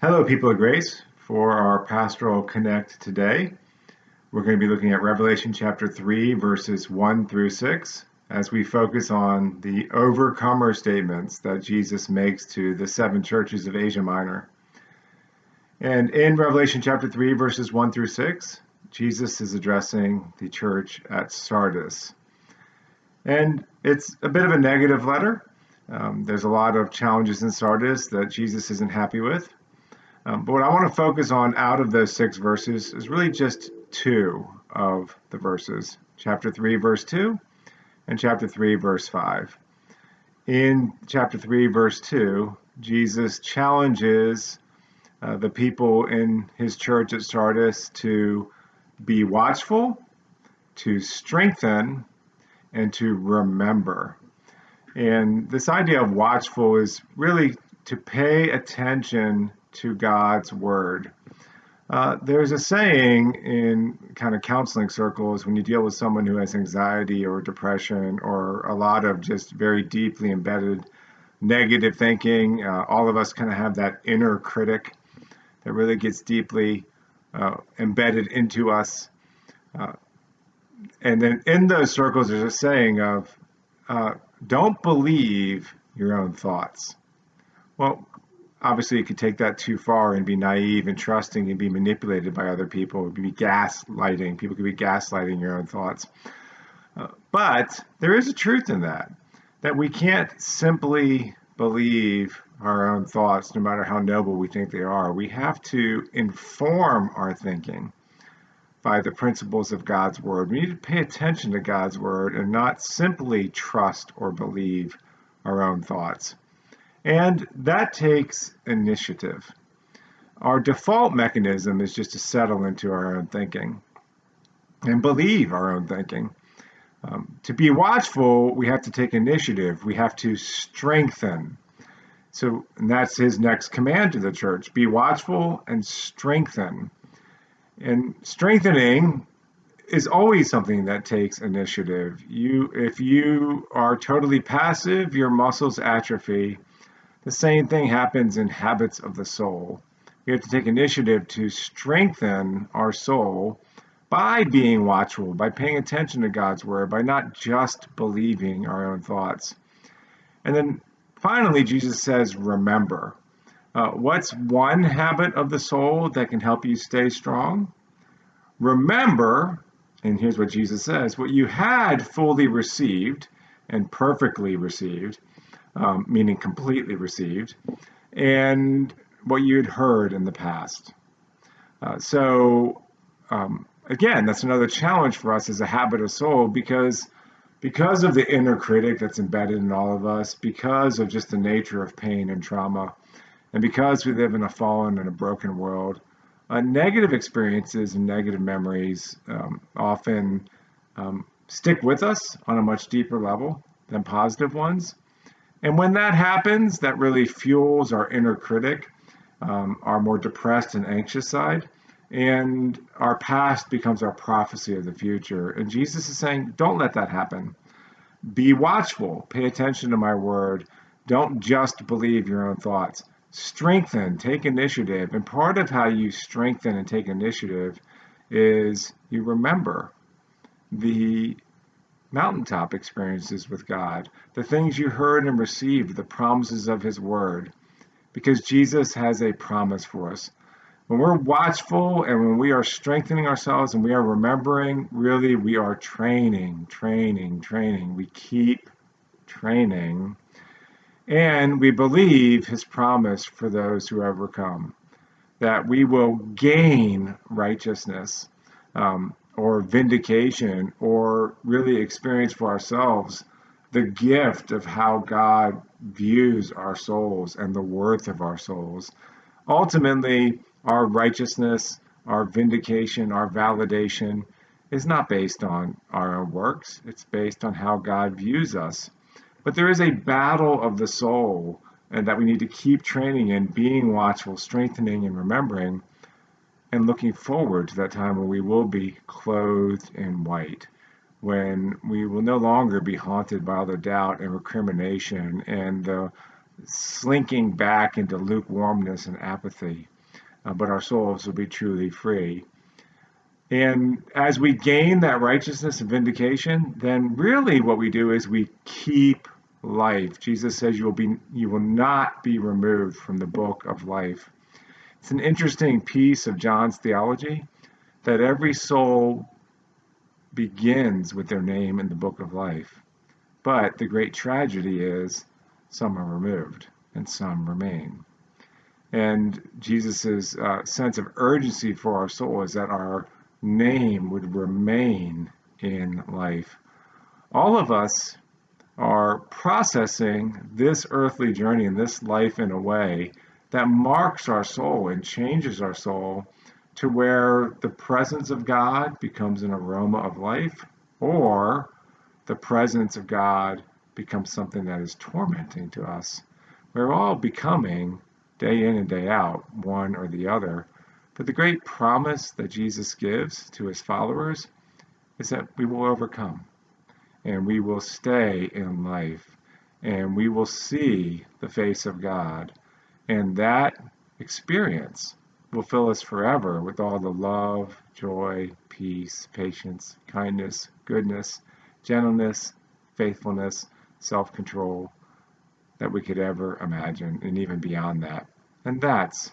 Hello, people of grace. For our pastoral connect today, we're going to be looking at Revelation chapter 3, verses 1 through 6, as we focus on the overcomer statements that Jesus makes to the seven churches of Asia Minor. And in Revelation chapter 3, verses 1 through 6, Jesus is addressing the church at Sardis. And it's a bit of a negative letter. There's a lot of challenges in Sardis that Jesus isn't happy with. But what I want to focus on out of those 6 verses is really just 2 of the verses, chapter 3, verse 2, and chapter 3, verse 5. In chapter 3, verse 2, Jesus challenges the people in his church at Sardis to be watchful, to strengthen, and to remember. And this idea of watchful is really to pay attention to God's word. There's a saying in kind of counseling circles when you deal with someone who has anxiety or depression or a lot of just very deeply embedded negative thinking. All of us kind of have that inner critic that really gets deeply embedded into us. And then in those circles, there's a saying of, don't believe your own thoughts. Well, obviously, you could take that too far and be naive and trusting and be manipulated by other people. It would be gaslighting. People could be gaslighting your own thoughts. But there is a truth in that we can't simply believe our own thoughts, no matter how noble we think they are. We have to inform our thinking by the principles of God's word. We need to pay attention to God's word and not simply trust or believe our own thoughts. And that takes initiative. Our default mechanism is just to settle into our own thinking and believe our own thinking. To be watchful, we have to take initiative. We have to strengthen. And that's his next command to the church. Be watchful and strengthen. And strengthening is always something that takes initiative. If you are totally passive, your muscles atrophy. The same thing happens in habits of the soul. We have to take initiative to strengthen our soul by being watchful, by paying attention to God's word, by not just believing our own thoughts. And then finally, Jesus says, remember. What's one habit of the soul that can help you stay strong? Remember, and here's what Jesus says, what you had fully received and perfectly received, meaning completely received, and what you'd heard in the past. Again, that's another challenge for us as a habit of soul because of the inner critic that's embedded in all of us, because of just the nature of pain and trauma, and because we live in a fallen and a broken world, negative experiences and negative memories often stick with us on a much deeper level than positive ones. And when that happens, that really fuels our inner critic, our more depressed and anxious side, and our past becomes our prophecy of the future. And Jesus is saying, don't let that happen. Be watchful. Pay attention to my word. Don't just believe your own thoughts. Strengthen, take initiative. And part of how you strengthen and take initiative is you remember the mountaintop experiences with God, the things you heard and received, the promises of his word, because Jesus has a promise for us. When we're watchful and when we are strengthening ourselves and we are remembering, really we are training. We keep training. And we believe his promise for those who overcome, that we will gain righteousness, or vindication, or really experience for ourselves the gift of how God views our souls and the worth of our souls. Ultimately, our righteousness, our vindication, our validation is not based on our own works. It's based on how God views us. But there is a battle of the soul, and that we need to keep training in, being watchful, strengthening, and remembering, and looking forward to that time when we will be clothed in white, when we will no longer be haunted by all the doubt and recrimination and the slinking back into lukewarmness and apathy, but our souls will be truly free. And as we gain that righteousness and vindication, then really what we do is we keep life. Jesus says you will not be removed from the book of life. It's an interesting piece of John's theology that every soul begins with their name in the book of life. But the great tragedy is some are removed and some remain. And Jesus' sense of urgency for our soul is that our name would remain in life. All of us are processing this earthly journey and this life in a way that marks our soul and changes our soul to where the presence of God becomes an aroma of life, or the presence of God becomes something that is tormenting to us. We're all becoming, day in and day out, one or the other. But the great promise that Jesus gives to his followers is that we will overcome, and we will stay in life, and we will see the face of God. And that experience will fill us forever with all the love, joy, peace, patience, kindness, goodness, gentleness, faithfulness, self-control that we could ever imagine, and even beyond that. And that's